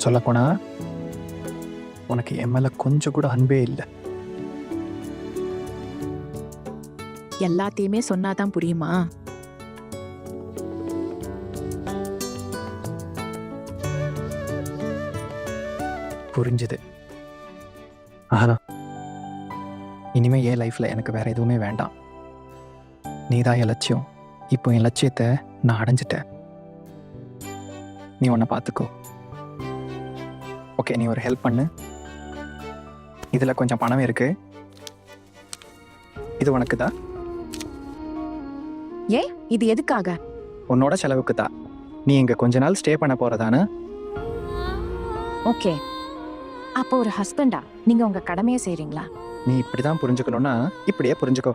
சொல்லப்போனா உனக்கு என் மேல கொஞ்சம் கூட அன்பே இல்லை. எல்லாத்தையுமே சொன்னாதான் புரியுமா? புரிஞ்சுது. ஆனா இனிமே என் லைஃப்ல எனக்கு வேற எதுவுமே வேண்டாம். நீதான் என் லட்சியம். இப்போ என் லட்சியத்தை நான் அடைஞ்சிட்டேன். நீ உன்னை பார்த்துக்கோ. ஓகே, நீ ஒரு ஹெல்ப் பண்ணு. இதுல கொஞ்சம் பணம் இருக்கு, இது உனக்கு தான். ஏன் இது எதுக்காக? உன்னோட செலவுக்கு தான். நீ இங்க கொஞ்ச நாள் ஸ்டே பண்ண போறதானே? ஓகே, அப்போ ஒரு ஹஸ்பண்டா நீங்க உங்க கடமையை செய்றீங்களா? நீ இப்படிதான் புரிஞ்சுக்கணும்னா இப்படியே புரிஞ்சுக்கோ.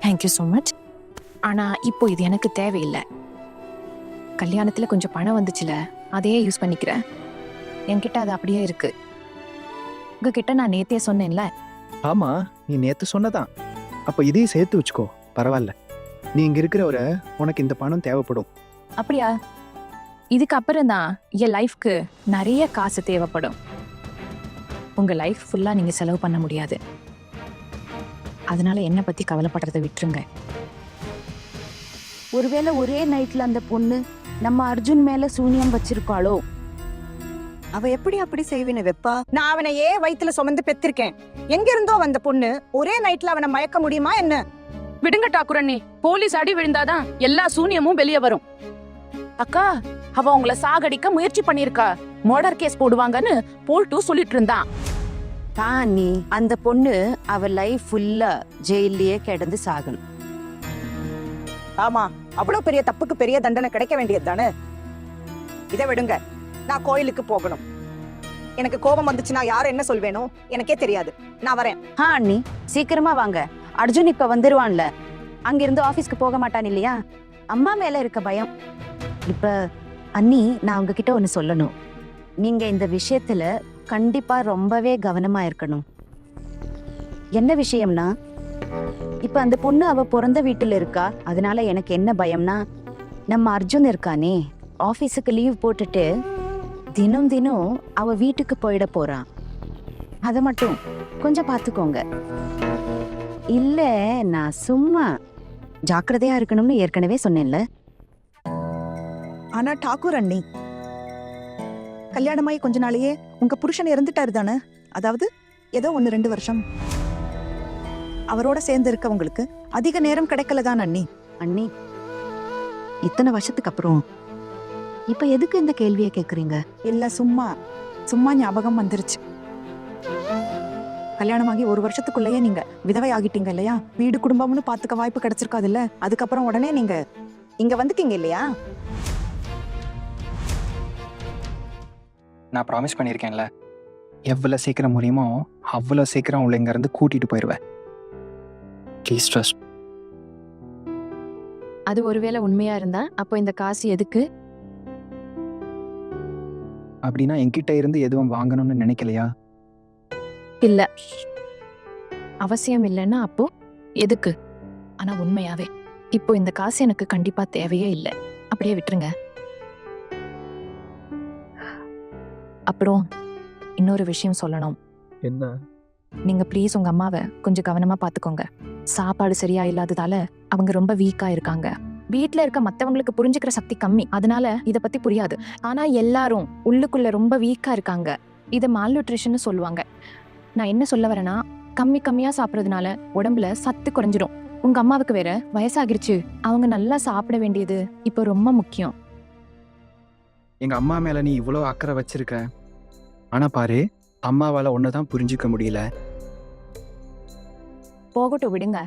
Thank you so much. ஆனா இப்போ இது எனக்கு தேவையில்லை. கல்யாணத்துல கொஞ்சம் பணம் வந்துச்சுல, அதையே யூஸ் பண்ணிக்கிறேன். என்கிட்ட அது அப்படியே இருக்கு. உங்ககிட்ட நான் நேத்தே சொன்னேன்ல. ஆமா, நீ நேத்து சொன்னதான். அப்ப இதையும் சேர்த்து வச்சுக்கோ, பரவாயில்ல. நீ இங்க இருக்கிறவரை உனக்கு இந்த பணம் தேவைப்படும். அப்படியா? இதுக்கு அப்புறம் தான் என் லைஃப்க்கு நிறைய காசு தேவைப்படும். உங்க லைஃப் ஃபுல்லா நீங்க செலவு பண்ண முடியாது. அதனால என்ன பத்தி கவலைப்படுறதை விட்டுருங்க. ஒருவேளை ஒரே நைட்ல அந்த பொண்ணு நம்ம அர்ஜுன் மேல சூனியம் வச்சிருக்காளோ? அவ எப்படி அப்படி செய்வின வெப்பா? நான் அவனை ஏன் வயித்துல சுமந்து பெத்திருக்கேன். எங்க இருந்தோ வந்த பொண்ணு ஒரே நைட்ல அவனை மயக்க முடியுமா என்ன? விடுங்க டாக்குரண்ணி, போலீஸ் அடி விழுந்தாதான் எல்லா சூனியமும் வெளியே வரும். அக்கா, அவ உங்களை சாகடிக்க முயற்சி பண்ணிருக்கா. மர்டர் கேஸ் போடுவாங்கன்னு போல்ட்டு சொல்லிட்டு இருந்தான். நீ அந்த பொண்ணு அவ லைஃப் ஃபுல்லா ஜெயிலே கிடந்து சாகணும். ஆமா, அவ்வளவு பெரிய தப்புக்கு பெரிய தண்டனை கிடைக்க வேண்டியது தானே. இதை விடுங்க, நான் கோயிலுக்கு போகணும். எனக்கு கோபம் வந்துச்சுன்னா யாரும் என்ன சொல்வேனோ எனக்கே தெரியாது. நான் வரேன். அண்ணி சீக்கிரமா வாங்க. அர்ஜுன் இப்ப வந்துருவான்ல. அங்கிருந்து ஆபீஸ்க்கு போக மாட்டான் இல்லையா? அம்மா மேல இருக்க பயம். இப்ப அண்ணி, நான் உங்ககிட்ட ஒண்ணு சொல்லணும். நீங்க இந்த விஷயத்துல கண்டிப்பா ரொம்பவே கவனமா இருக்கணும். என்ன விஷயம்னா, இப்ப அந்த பொண்ணு அவ பிறந்த வீட்டுல இருக்கா. அதனால எனக்கு என்ன பயம்னா, நம்ம அர்ஜுன் இருக்கானே, ஆபீஸுக்கு லீவ் போட்டுட்டு தினம் தினம் அவ வீட்டுக்கு போயிட போறான். அத மட்டும் கொஞ்சம் பாத்துக்கோங்க. இல்ல, நான் சும்மா ஜாக்கிரதையா இருக்கணும்னு ஏற்கனவே சொன்னேன்ல. ஆனா டாக்கூர் அண்ணி, கல்யாணமாயி கொஞ்ச நாளையே உங்க புருஷன் இறந்துட்டாரு தானே. அதாவது ஏதோ 1-2 வருஷம் அவரோட சேர்ந்து இருக்க உங்களுக்கு அதிக நேரம் கிடைக்கலதான் அண்ணி. அண்ணி, இத்தனை வருஷத்துக்கு அப்புறம் இப்ப எதுக்கு இந்த கேள்வியை கேக்குறீங்க? இல்ல, சும்மா ஞாபகம் வந்துருச்சு. கல்யாணமாகி 1 வருஷத்துக்குள்ளேயே நீங்க விதவை ஆகிட்டீங்க இல்லையா? வீடு குடும்பம்னு பாத்துக்க வாய்ப்பு கிடைச்சிருக்காது இல்ல? அதுக்கப்புறம் உடனே நீங்க இங்க வந்துட்டீங்க இல்லையா? நான் ப்ராமிஸ் பண்ணியிருக்கேன்ல, எவ்வளவு சீக்கிரம் முடியுமோ அவ்வளவு சீக்கிரம் உள்ள இங்க இருந்து கூட்டிட்டு போயிடுவேன். Please trust. அது ஒருவேளை உண்மையா இருந்தா அப்போ இந்த காசு எதுக்கு? அப்படின்னா என்கிட்ட இருந்து எதுவும் வாங்கணும்னு நினைக்கலையா? இல்ல, அவசியம் இல்லைன்னா அப்போ எதுக்கு? ஆனா உண்மையாவே இப்போ இந்த காசு எனக்கு கண்டிப்பா தேவையே இல்லை. அப்படியே விட்டுருங்க. அப்புறம் இன்னொரு விஷயம் சொல்லணும். என்ன? நீங்க ப்ளீஸ் உங்க அம்மாவை கொஞ்சம் கவனமா பாத்துக்கோங்க. சாப்பாடு சரியா இல்லாததால அவங்க ரொம்ப வீக்கா இருக்காங்க. வீட்டுல இருக்க மத்தவங்களுக்கு புரிஞ்சுக்கிற சக்தி கம்மி. அதனால இத பத்தி புரியாது. ஆனா எல்லாரும் உள்ளுக்குள்ள ரொம்ப வீக்கா இருக்காங்க. இத மால்நியூட்ரிஷன் சொல்லுவாங்க. நான் என்ன சொல்ல வரேன்னா, கம்மியா சாப்பிடறதுனால உடம்புல சத்து குறைஞ்சிடும். உங்க அம்மாவுக்கு வேற வயசாகிருச்சு. அவங்க நல்லா சாப்பிட வேண்டியது இப்போ ரொம்ப முக்கியம். எங்க அம்மா மேல நீ இவ்வளோ அக்கறை வச்சிருக்க. ஆனா பாரு, அம்மாவால ஒன்னதான் புரிஞ்சுக்க முடியல. போகட்டும், விடுங்க.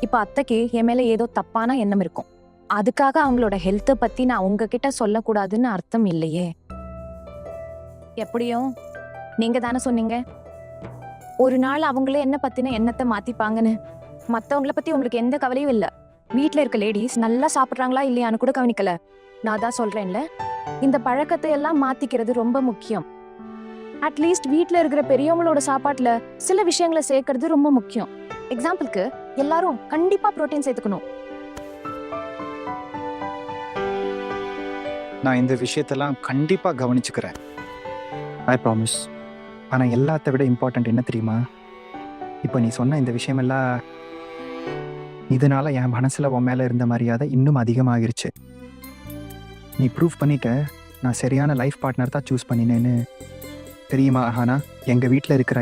இப்ப அத்தைக்கு என் மேல ஏதோ தப்பான எண்ணம் இருக்கும். அதுக்காக அவங்களோட ஹெல்த்தை பத்தி நான் உங்ககிட்ட சொல்லக்கூடாதுன்னு அர்த்தம் இல்லையே. எப்படியும் நீங்க தானே சொன்னீங்க ஒரு நாள் அவங்களே என்ன பத்தின எண்ணத்தை மாத்திப்பாங்கன்னு. மத்தவங்கள பத்தி உங்களுக்கு எந்த கவலையும் இல்ல. வீட்டுல இருக்க லேடிஸ் நல்லா சாப்பிடுறாங்களா இல்லையான்னு கூட கவனிக்கல. நான் தான் சொல்றேன்ல, இந்த பழக்கத்தை எல்லாம் மாத்திக்கிறது ரொம்ப முக்கியம். அட்லீஸ்ட் வீட்டுல இருக்கிற பெரியவங்களோட சாப்பாட்டுல சில விஷயங்களை சேர்க்கறது ரொம்ப முக்கியம். எக்ஸாம்பிளுக்கு எல்லாரும் கண்டிப்பா புரோட்டீன் சேர்த்துக்கணும். நான் இந்த விஷயத்தெல்லாம் கண்டிப்பாக கவனிச்சுக்கிறேன். I promise. ஆனால் எல்லாத்த விட இம்பார்ட்டண்ட் என்ன தெரியுமா? இப்போ நீ சொன்ன இந்த விஷயமெல்லாம் இதனால என் மனசில் உன் மேலே இருந்த மரியாதை இன்னும் அதிகமாகிருச்சு. நீ ப்ரூவ் பண்ணிட்ட நான் சரியான லைஃப் பார்ட்னர் தான் சூஸ் பண்ணினேன்னு தெரியுமா? ஆனால் எங்கள் வீட்டில் இருக்கிற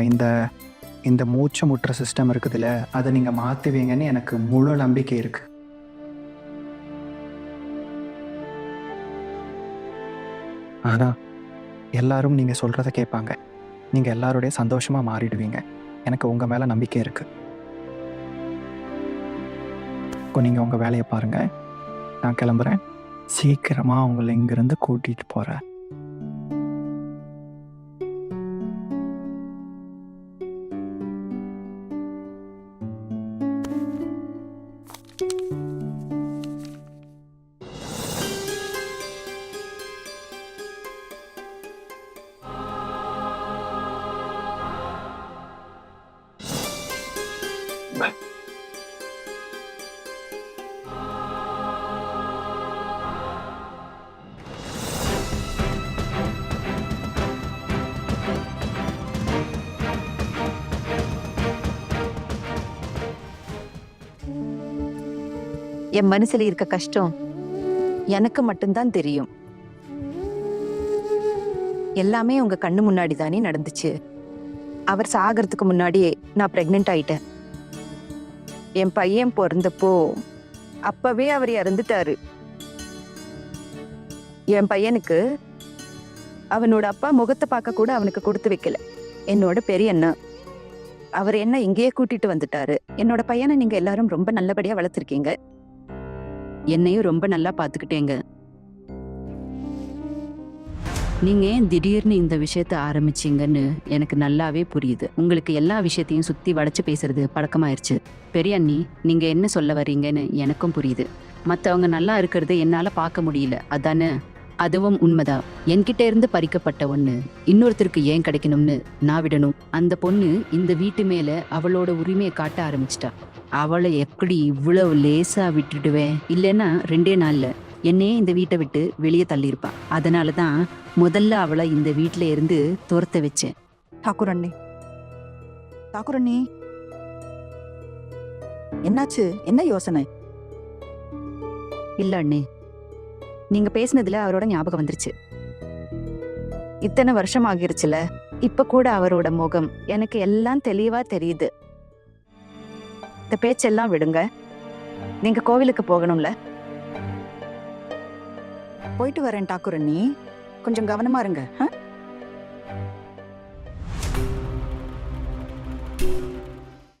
இந்த மூச்சை முட்டுற சிஸ்டம் இருக்குதுல்ல, அதை நீங்கள் மாற்றுவீங்கன்னு எனக்கு முழு நம்பிக்கை இருக்கு. ஆனால் எல்லாரும் நீங்கள் சொல்கிறத கேட்பாங்க. நீங்கள் எல்லாருடைய சந்தோஷமாக மாறிடுவீங்க. எனக்கு உங்கள் மேலே நம்பிக்கை இருக்கு. இப்போ நீங்கள் உங்கள் வேலையை பாருங்கள். நான் கிளம்புறேன். சீக்கிரமாக உங்களை இங்கேருந்து கூட்டிகிட்டு போகிறேன். என் மனசுல இருக்க கஷ்டம் எனக்கு மட்டும்தான் தெரியும். எல்லாமே உங்க கண்ணு முன்னாடி தானே நடந்துச்சு. அவர் சாகிறதுக்கு முன்னாடியே நான் பிரெக்னென்ட் ஆயிட்டேன். என் பையன் பிறந்தப்போ அப்பவே அவர் இறந்துட்டாரு. என் பையனுக்கு அவனோட அப்பா முகத்தை பார்க்க கூட அவனுக்கு கொடுத்து வைக்கல. என்னோட பெரிய அண்ணன் அவர் என்ன இங்கேயே கூட்டிட்டு வந்துட்டாரு. என்னோட பையனை நீங்க எல்லாரும் ரொம்ப நல்லபடியா வளர்த்துருக்கீங்க. என்னையும் ரொம்ப நல்லா பாத்துக்கிட்டேங்க. நீங்க ஏன் திடீர்னு இந்த விஷயத்த ஆரம்பிச்சீங்கன்னு எனக்கு நல்லாவே புரியுது. உங்களுக்கு எல்லா விஷயத்தையும் சுத்தி வளைச்சு பேசுறது பழக்கமாயிருச்சு. பெரிய அண்ணி, நீங்க என்ன சொல்ல வர்றீங்கன்னு எனக்கும் புரியுது. மத்தவங்க நல்லா இருக்கிறது என்னால பார்க்க முடியல, அதானே? அதுவும் உண்மைதான். என்கிட்ட இருந்து பறிக்கப்பட்ட ஒண்ணு இன்னொருத்தருக்கு ஏன் கிடைக்கணும்னு நான் விடணும்? அந்த பொண்ணு இந்த வீட்டு மேல அவளோட உரிமையை காட்ட ஆரம்பிச்சிட்டா. அவளை எப்படி இவ்வளவு லேசா விட்டுடுவேன்? இல்லைன்னா 2 நாள்ல என்னையே இந்த வீட்டை விட்டு வெளியே தள்ளியிருப்பா. அதனாலதான் முதல்ல அவளை இந்த வீட்டுல இருந்து துரத்த வச்சேன். தாக்கூர் அண்ணி, தாக்கூர் அண்ணி, என்னாச்சு? என்ன யோசனை? இல்ல அண்ணே, நீங்க பேசினதுல அவரோட ஞாபகம் வந்துருச்சு. இத்தனை வருஷம் ஆகிருச்சுல, இப்ப கூட அவரோட முகம் எனக்கு எல்லாம் தெளிவா தெரியுது. இந்த பேச்செல்லாம் விடுங்க. நீங்க கோவிலுக்கு போகணும்ல? போயிட்டு வரேன் தாக்கூர் அண்ணி. கொஞ்சம் கவனமா இருங்க.